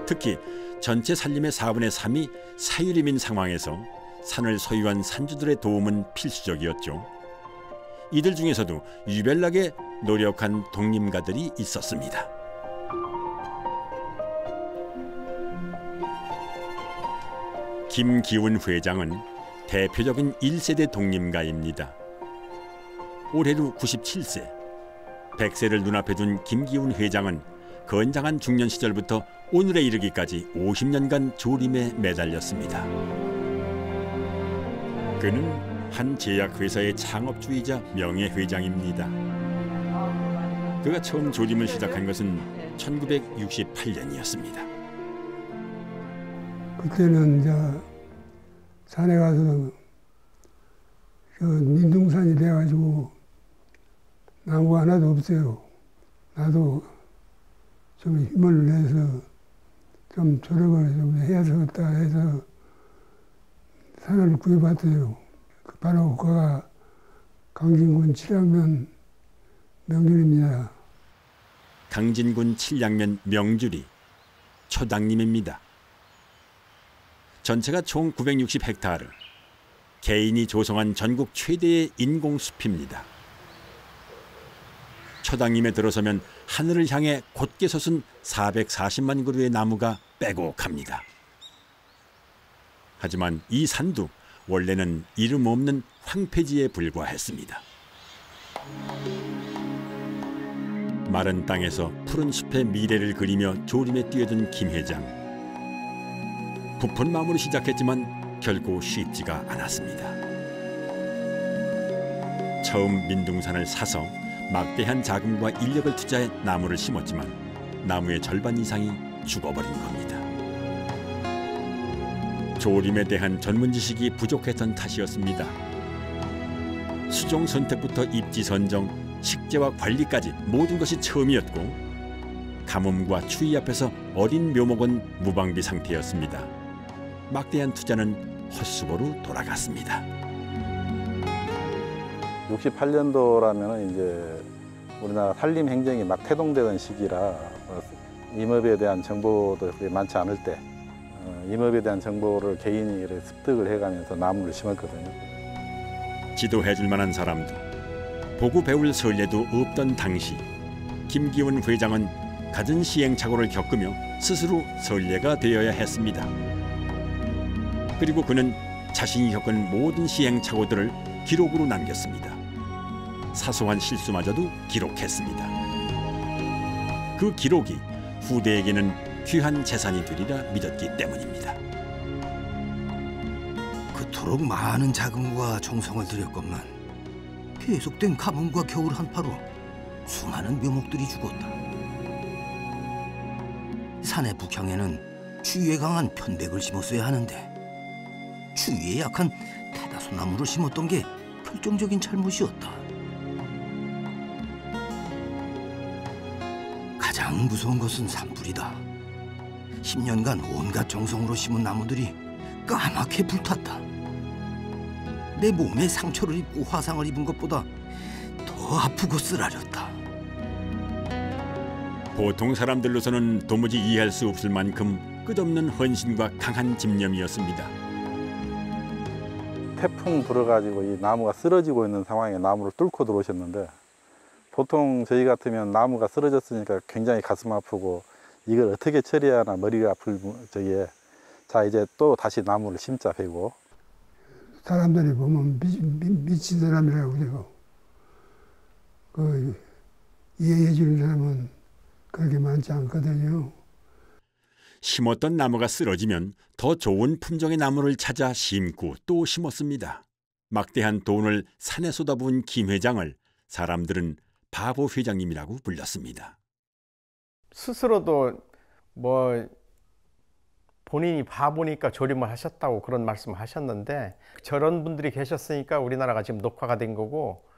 특히 전체 산림의 4분의 3이 사유림인 상황에서 산을 소유한 산주들의 도움은 필수적이었죠. 이들 중에서도 유별나게 노력한 독림가들이 있었습니다. 김기훈 회장은 대표적인 1세대 독림가입니다. 올해로 97세. 100세를 눈앞에 둔 김기훈 회장은 건장한 중년 시절부터 오늘에 이르기까지 50년간 조림에 매달렸습니다. 그는 한 제약회사의 창업주이자 명예회장입니다. 그가 처음 조림을 시작한 것은 1968년이었습니다. 그때는 이제 산에 가서 민둥산이 돼가지고 나무 하나도 없어요. 나도 좀 힘을 내서 좀 조력을 좀 해야 되겠다 해서 산을 구해봤어요. 바로 그가 강진군 칠양면 명줄입니다. 강진군 칠양면 명줄이 초당림입니다. 전체가 총 960헥타르, 개인이 조성한 전국 최대의 인공숲입니다. 초당림에 들어서면 하늘을 향해 곧게 솟은 440만 그루의 나무가 빼곡합니다. 하지만 이 산도 원래는 이름 없는 황폐지에 불과했습니다. 마른 땅에서 푸른 숲의 미래를 그리며 조림에 뛰어든 김 회장. 부푼 마음으로 시작했지만 결코 쉽지가 않았습니다. 처음 민둥산을 사서 막대한 자금과 인력을 투자해 나무를 심었지만 나무의 절반 이상이 죽어버린 겁니다. 조림에 대한 전문 지식이 부족했던 탓이었습니다. 수종 선택부터 입지 선정, 식재와 관리까지 모든 것이 처음이었고 가뭄과 추위 앞에서 어린 묘목은 무방비 상태였습니다. 막대한 투자는 헛수고로 돌아갔습니다. 68년도라면 이제 우리나라 산림 행정이 막 태동되던 시기라 임업에 대한 정보도 그렇게 많지 않을 때 임업에 대한 정보를 개인이 습득을 해가면서 나무를 심었거든요. 지도해줄 만한 사람도 보고 배울 선례도 없던 당시 김기훈 회장은 갖은 시행착오를 겪으며 스스로 선례가 되어야 했습니다. 그리고 그는 자신이 겪은 모든 시행착오들을 기록으로 남겼습니다. 사소한 실수마저도 기록했습니다. 그 기록이 후대에게는 귀한 재산이 되리라 믿었기 때문입니다. 그토록 많은 자금과 정성을 들였건만 계속된 가뭄과 겨울 한파로 수많은 묘목들이 죽었다. 산의 북향에는 추위에 강한 편백을 심었어야 하는데 추위에 약한 대다수 나무를 심었던 게 결정적인 잘못이었다. 가장 무서운 것은 산불이다. 10년간 온갖 정성으로 심은 나무들이 까맣게 불탔다. 내 몸에 상처를 입고 화상을 입은 것보다 더 아프고 쓰라렸다. 보통 사람들로서는 도무지 이해할 수 없을 만큼 끝없는 헌신과 강한 집념이었습니다. 태풍 불어가지고 이 나무가 쓰러지고 있는 상황에 나무를 뚫고 들어오셨는데 보통 저희 같으면 나무가 쓰러졌으니까 굉장히 가슴 아프고 이걸 어떻게 처리하나 머리가 아플 저기에 자 이제 또 다시 나무를 심자 배고 사람들이 보면 미친 사람이라고 그러고 그 이해해 주는 사람은 그렇게 많지 않거든요. 심었던 나무가 쓰러지면 더 좋은 품종의 나무를 찾아 심고 또 심었습니다. 막대한 돈을 산에 쏟아부은 김 회장을 사람들은 바보 회장님이라고 불렀습니다. 스스로도 뭐 본인이 바보니까 조림을 하셨다고 그런 말씀을 하셨는데 저런 분들이 계셨으니까 우리나라가 지금 녹화가 된 거고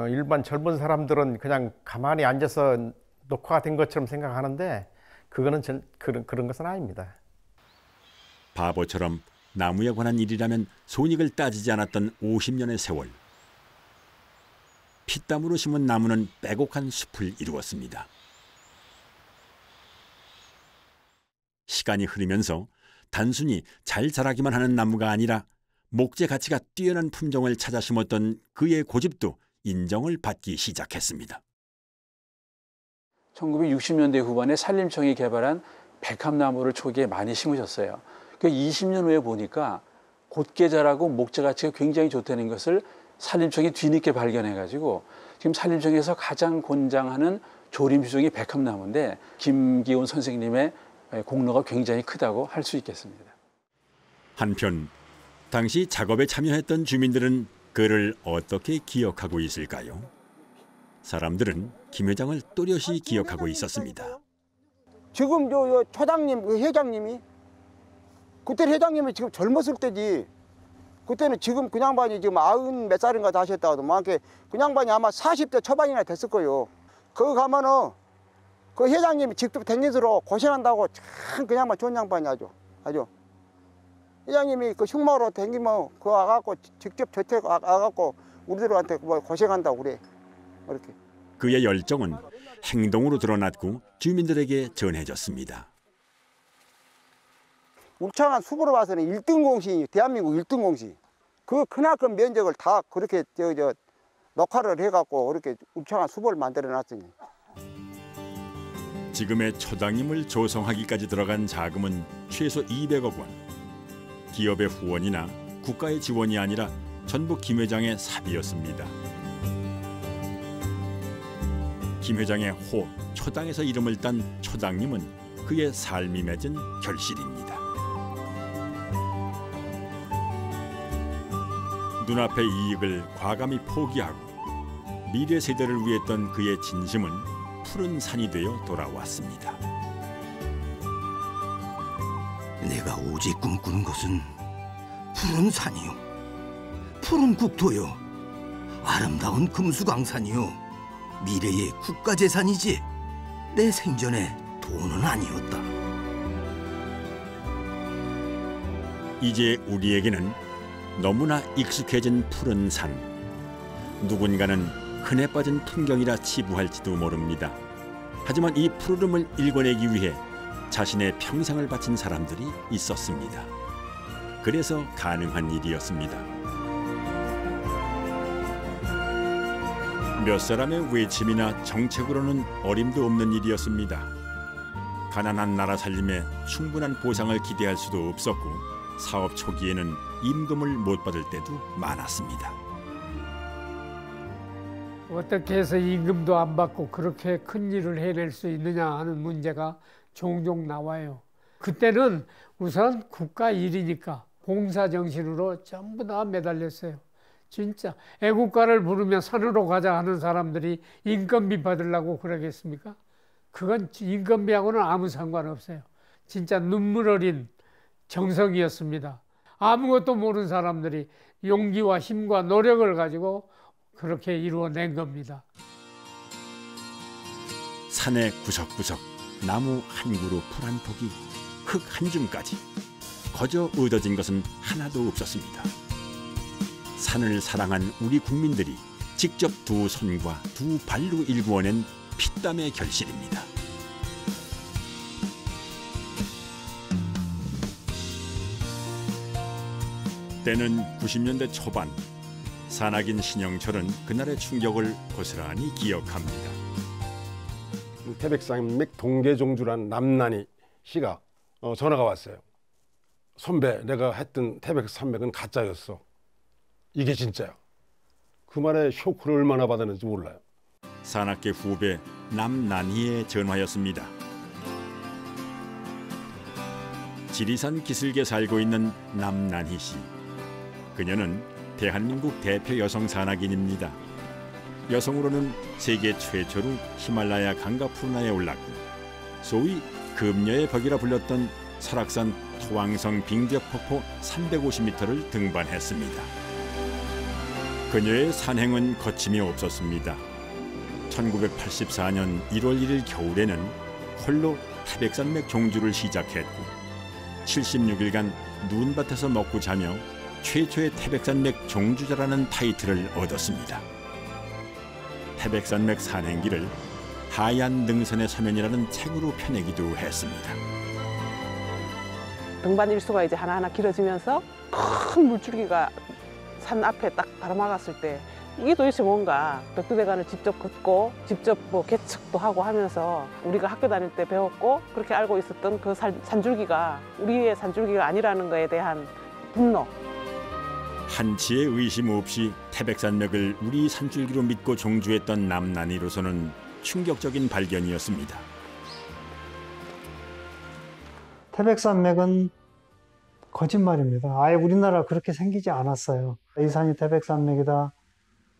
일반 젊은 사람들은 그냥 가만히 앉아서 녹화가 된 것처럼 생각하는데 그거는 그런 것은 아닙니다. 바보처럼 나무에 관한 일이라면 손익을 따지지 않았던 50년의 세월. 피땀으로 심은 나무는 빼곡한 숲을 이루었습니다. 시간이 흐르면서 단순히 잘 자라기만 하는 나무가 아니라 목재 가치가 뛰어난 품종을 찾아 심었던 그의 고집도 인정을 받기 시작했습니다. 1960년대 후반에 산림청이 개발한 백합나무를 초기에 많이 심으셨어요. 그 20년 후에 보니까 곧게 자라고 목재 가치가 굉장히 좋다는 것을 산림청이 뒤늦게 발견해가지고 지금 산림청에서 가장 권장하는 조림 주종이 백합나무인데 김기훈 선생님의 공로가 굉장히 크다고 할 수 있겠습니다. 한편 당시 작업에 참여했던 주민들은 그를 어떻게 기억하고 있을까요? 사람들은 김 회장을 또렷이 기억하고 있었습니다. 지금 저 초장님, 그 회장님이 그때 회장님이 지금 젊었을 때지. 그때는 지금 그 양반이 지금 90 몇 살인가 다 하셨다 하더만 그 양반이 아마 40대 초반이나 됐을 거예요. 거기 가면은 그 회장님이 직접 댕기서로 고생한다고 참 그 양반 좋은 양반이 아주. 회장님이 그 흉마로 댕기면 그거 와갖고 직접 저택 와갖고 우리들한테 뭐 고생한다고 그래. 이렇게. 그의 열정은 행동으로 드러났고 주민들에게 전해졌습니다. 울창한 숲으로 봐서는 1등 공신이 대한민국 1등 공신. 그 크나큰 면적을 다 그렇게 녹화를 해갖고 그렇게 울창한 숲을 만들어놨으니. 지금의 초당임을 조성하기까지 들어간 자금은 최소 200억 원. 기업의 후원이나 국가의 지원이 아니라 전부 김 회장의 사비였습니다. 김 회장의 호 초당에서 이름을 딴 초당님은 그의 삶이 맺은 결실입니다. 눈앞의 이익을 과감히 포기하고 미래 세대를 위했던 그의 진심은 푸른 산이 되어 돌아왔습니다. 내가 오직 꿈꾸는 것은 푸른 산이요, 푸른 국토요, 아름다운 금수강산이요, 미래의 국가재산이지 내 생전의 돈은 아니었다. 이제 우리에게는 너무나 익숙해진 푸른 산. 누군가는 흔해 빠진 풍경이라 치부할지도 모릅니다. 하지만 이 푸르름을 일궈내기 위해 자신의 평생을 바친 사람들이 있었습니다. 그래서 가능한 일이었습니다. 몇 사람의 외침이나 정책으로는 어림도 없는 일이었습니다. 가난한 나라 살림에 충분한 보상을 기대할 수도 없었고 사업 초기에는 임금을 못 받을 때도 많았습니다. 어떻게 해서 임금도 안 받고 그렇게 큰 일을 해낼 수 있느냐 하는 문제가 종종 나와요. 그때는 우선 국가 일이니까 봉사정신으로 전부 다 매달렸어요. 진짜 애국가를 부르면 산으로 가자 하는 사람들이 인건비 받으려고 그러겠습니까? 그건 인건비하고는 아무 상관없어요. 진짜 눈물 어린 정성이었습니다. 아무것도 모르는 사람들이 용기와 힘과 노력을 가지고 그렇게 이루어낸 겁니다. 산의 구석구석, 나무 한 그루 풀 한 포기, 흙 한 줌까지 거저 얻어진 것은 하나도 없었습니다. 산을 사랑한 우리 국민들이 직접 두 손과 두 발로 일구어낸 피땀의 결실입니다. 때는 90년대 초반, 산악인 신영철은 그날의 충격을 고스란히 기억합니다. 태백산맥 동계종주란 남난희 씨가 전화가 왔어요. 선배, 내가 했던 태백산맥은 가짜였어. 이게 진짜야. 그 말에 쇼크를 얼마나 받았는지 몰라요. 산악계 후배 남난희의 전화였습니다. 지리산 기슭에 살고 있는 남난희 씨. 그녀는 대한민국 대표 여성 산악인입니다. 여성으로는 세계 최초로 히말라야 강가 푸르나에 올랐고 소위 금녀의 벽이라 불렸던 설악산 토왕성 빙벽폭포 350m를 등반했습니다. 그녀의 산행은 거침이 없었습니다. 1984년 1월 1일 겨울에는 홀로 태백산맥 종주를 시작했고 76일간 눈밭에서 먹고 자며 최초의 태백산맥 종주자라는 타이틀을 얻었습니다. 태백산맥 산행기를 하얀 능선의 서면이라는 책으로 펴내기도 했습니다. 등반 일수가 이제 하나하나 길어지면서 큰 물줄기가 산 앞에 딱 가로막았을 때 이게 도대체 뭔가 백두대간을 직접 걷고 직접 뭐 계측도 하고 하면서 우리가 학교 다닐 때 배웠고 그렇게 알고 있었던 그 산줄기가 우리의 산줄기가 아니라는 거에 대한 분노. 한치의 의심 없이 태백산맥을 우리 산줄기로 믿고 종주했던 남난희로서는 충격적인 발견이었습니다. 태백산맥은 거짓말입니다. 아예 우리나라 그렇게 생기지 않았어요. 이 산이 태백산맥이다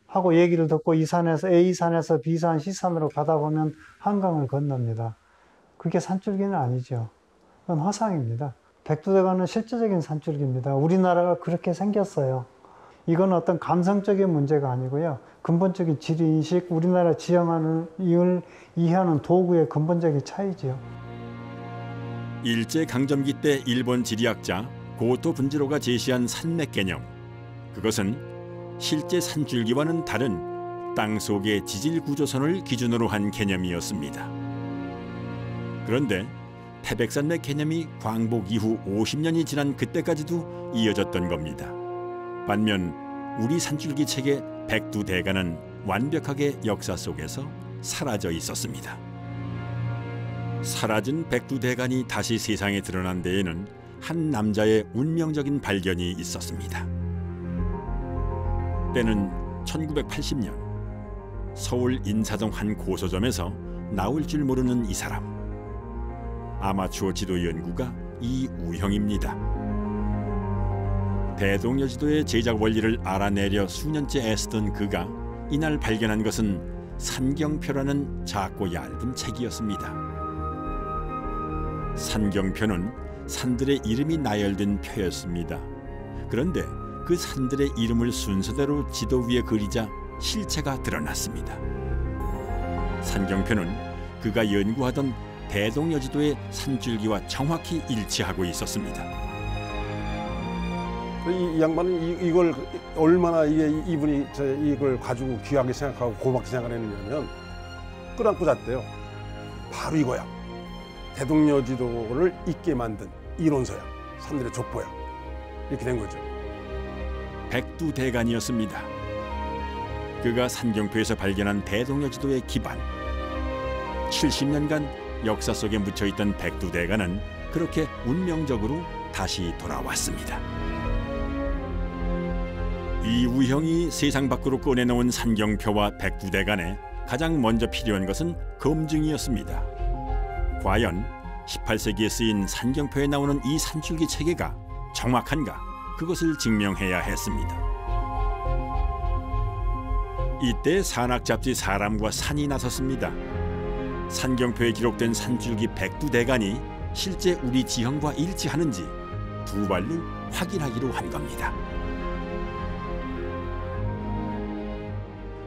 하고 얘기를 듣고 이 산에서 A산에서 B산, C산으로 가다 보면 한강을 건넙니다. 그게 산줄기는 아니죠. 그건 화상입니다. 백두대간은 실제적인 산줄기입니다. 우리나라가 그렇게 생겼어요. 이건 어떤 감성적인 문제가 아니고요. 근본적인 지리인식, 우리나라 지형을 이해하는 도구의 근본적인 차이지요. 일제강점기 때 일본 지리학자 고토 분지로가 제시한 산맥 개념. 그것은 실제 산줄기와는 다른 땅속의 지질 구조선을 기준으로 한 개념이었습니다. 그런데 태백산맥 개념이 광복 이후 50년이 지난 그때까지도 이어졌던 겁니다. 반면 우리 산줄기 책의 백두대간은 완벽하게 역사 속에서 사라져 있었습니다. 사라진 백두대간이 다시 세상에 드러난 데에는 한 남자의 운명적인 발견이 있었습니다. 때는 1980년 서울 인사동 한 고서점에서 나올 줄 모르는 이 사람. 아마추어 지도 연구가 이우형입니다. 대동여지도의 제작 원리를 알아내려 수년째 애쓰던 그가 이날 발견한 것은 산경표라는 작고 얇은 책이었습니다. 산경표는 산들의 이름이 나열된 표였습니다. 그런데 그 산들의 이름을 순서대로 지도 위에 그리자 실체가 드러났습니다. 산경표는 그가 연구하던 대동여지도의 산줄기와 정확히 일치하고 있었습니다. 이 양반은 이걸 얼마나 이분이 이걸 가지고 귀하게 생각하고 고맙게 생각했느냐면 끌안고 잤대요. 바로 이거야. 대동여지도를 있게 만든 이론서야. 산들의 족보야. 이렇게 된 거죠. 백두대간이었습니다. 그가 산경표에서 발견한 대동여지도의 기반. 70년간 역사 속에 묻혀있던 백두대간은 그렇게 운명적으로 다시 돌아왔습니다. 이우형이 세상 밖으로 꺼내놓은 산경표와 백두대간에 가장 먼저 필요한 것은 검증이었습니다. 과연 18세기에 쓰인 산경표에 나오는 이 산줄기 체계가 정확한가? 그것을 증명해야 했습니다. 이때 산악 잡지 사람과 산이 나섰습니다. 산경표에 기록된 산줄기 백두대간이 실제 우리 지형과 일치하는지 두 발로 확인하기로 한 겁니다.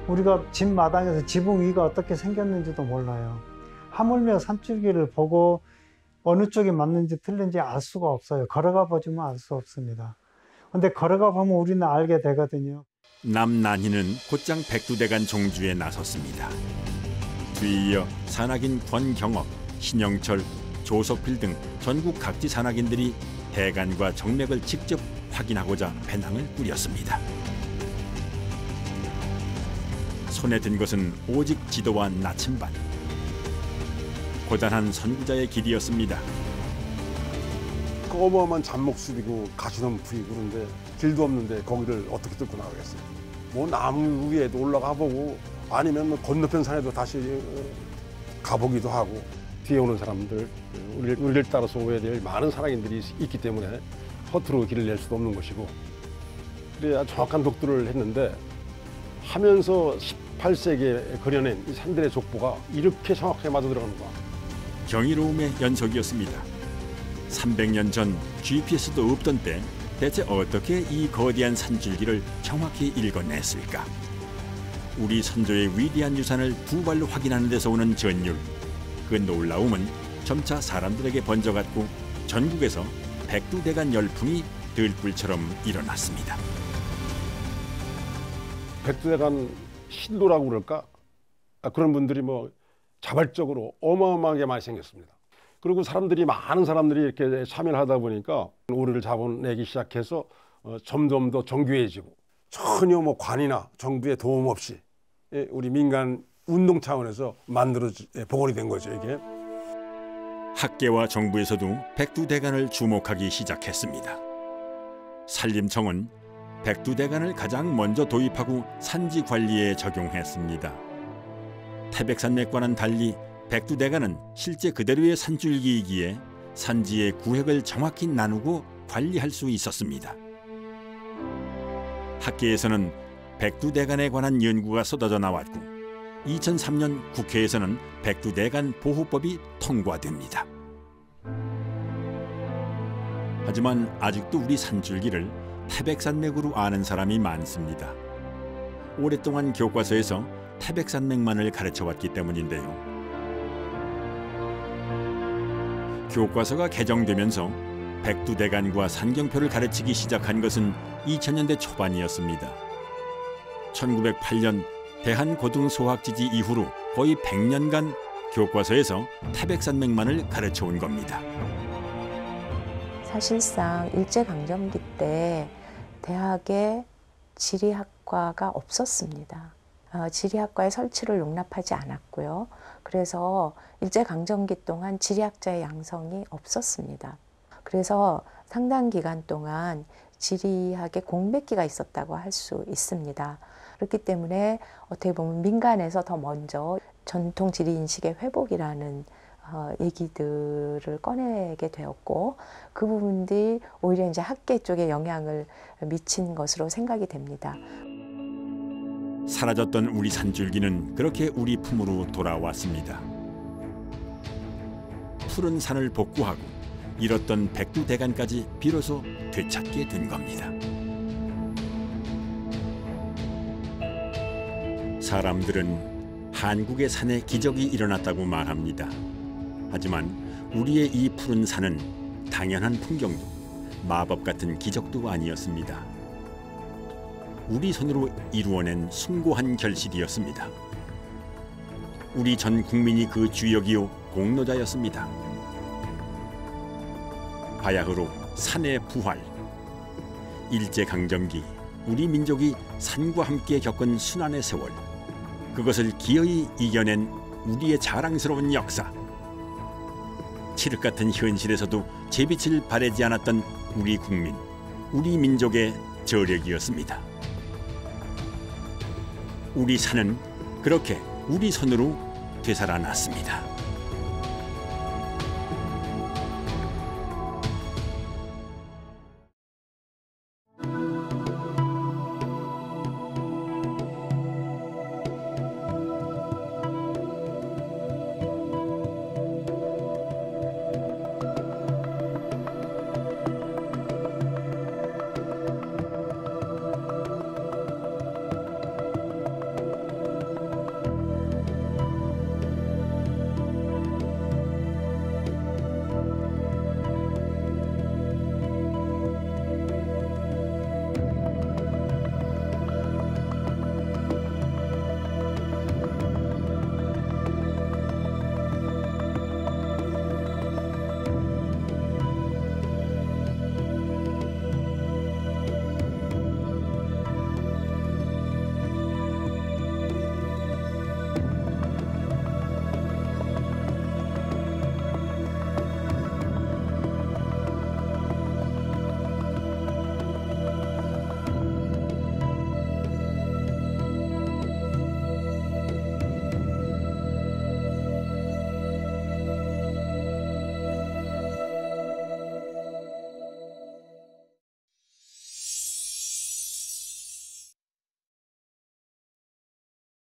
우리가 집 마당에서 지붕 위가 어떻게 생겼는지도 몰라요. 하물며 산줄기를 보고 어느 쪽이 맞는지 틀린지 알 수가 없어요. 걸어가 보지만 알 수 없습니다. 근데 걸어가 보면 우리는 알게 되거든요. 남난희는 곧장 백두대간 종주에 나섰습니다. 뒤이어 산악인 권경업, 신영철, 조석필 등 전국 각지 산악인들이 대간과 정맥을 직접 확인하고자 배낭을 꾸렸습니다. 손에 든 것은 오직 지도와 나침반. 고단한 선구자의 길이었습니다. 그 어마어마한 잡목숲이고 가시덤불이고 그런데 길도 없는데 거기를 어떻게 뚫고 나가겠어요. 뭐 나무 위에도 올라가 보고 아니면 뭐 건너편 산에도 다시 가보기도 하고 뒤에 오는 사람들, 우리를 따라서 오야 될 많은 산악인들이 있기 때문에 허투루 길을 낼 수도 없는 것이고 그래야 정확한 독도를 했는데 하면서 18세기에 그려낸 이 산들의 족보가 이렇게 정확하게 맞아 들어가는가. 경이로움의 연속이었습니다. 300년 전 GPS도 없던 때 대체 어떻게 이 거대한 산줄기를 정확히 읽어냈을까? 우리 선조의 위대한 유산을 두 발로 확인하는 데서 오는 전율. 그 놀라움은 점차 사람들에게 번져갔고 전국에서 백두대간 열풍이 들불처럼 일어났습니다. 백두대간 신도라고 그럴까? 그런 분들이 뭐 자발적으로 어마어마하게 많이 생겼습니다. 그리고 많은 사람들이 이렇게 참여를 하다 보니까 오리를 잡아내기 시작해서 점점 더 정교해지고 전혀 뭐 관이나 정부의 도움 없이 우리 민간 운동 차원에서 복원이 된 거죠, 이게. 학계와 정부에서도 백두대간을 주목하기 시작했습니다. 산림청은 백두대간을 가장 먼저 도입하고 산지 관리에 적용했습니다. 태백산맥과는 달리 백두대간은 실제 그대로의 산줄기이기에 산지의 구획을 정확히 나누고 관리할 수 있었습니다. 학계에서는 백두대간에 관한 연구가 쏟아져 나왔고 2003년 국회에서는 백두대간 보호법이 통과됩니다. 하지만 아직도 우리 산줄기를 태백산맥으로 아는 사람이 많습니다. 오랫동안 교과서에서 태백산맥만을 가르쳐왔기 때문인데요. 교과서가 개정되면서 백두대간과 산경표를 가르치기 시작한 것은 2000년대 초반이었습니다. 1908년 대한고등소학지지 이후로 거의 100년간 교과서에서 태백산맥만을 가르쳐온 겁니다. 사실상 일제강점기 때 대학에 지리학과가 없었습니다. 지리학과의 설치를 용납하지 않았고요. 그래서 일제강점기 동안 지리학자의 양성이 없었습니다. 그래서 상당 기간 동안 지리학의 공백기가 있었다고 할 수 있습니다. 그렇기 때문에 어떻게 보면 민간에서 더 먼저 전통 지리인식의 회복이라는 얘기들을 꺼내게 되었고, 그 부분들이 오히려 이제 학계 쪽에 영향을 미친 것으로 생각이 됩니다. 사라졌던 우리 산줄기는 그렇게 우리 품으로 돌아왔습니다. 푸른 산을 복구하고 잃었던 백두대간까지 비로소 되찾게 된 겁니다. 사람들은 한국의 산에 기적이 일어났다고 말합니다. 하지만 우리의 이 푸른 산은 당연한 풍경도 마법 같은 기적도 아니었습니다. 우리 손으로 이루어낸 숭고한 결실이었습니다. 우리 전 국민이 그 주역이요 공로자였습니다. 바야흐로 산의 부활. 일제강점기 우리 민족이 산과 함께 겪은 순환의 세월. 그것을 기어이 이겨낸 우리의 자랑스러운 역사. 칠흑 같은 현실에서도 제빛을 바라지 않았던 우리 국민, 우리 민족의 저력이었습니다. 우리 산은 그렇게 우리 손으로 되살아났습니다.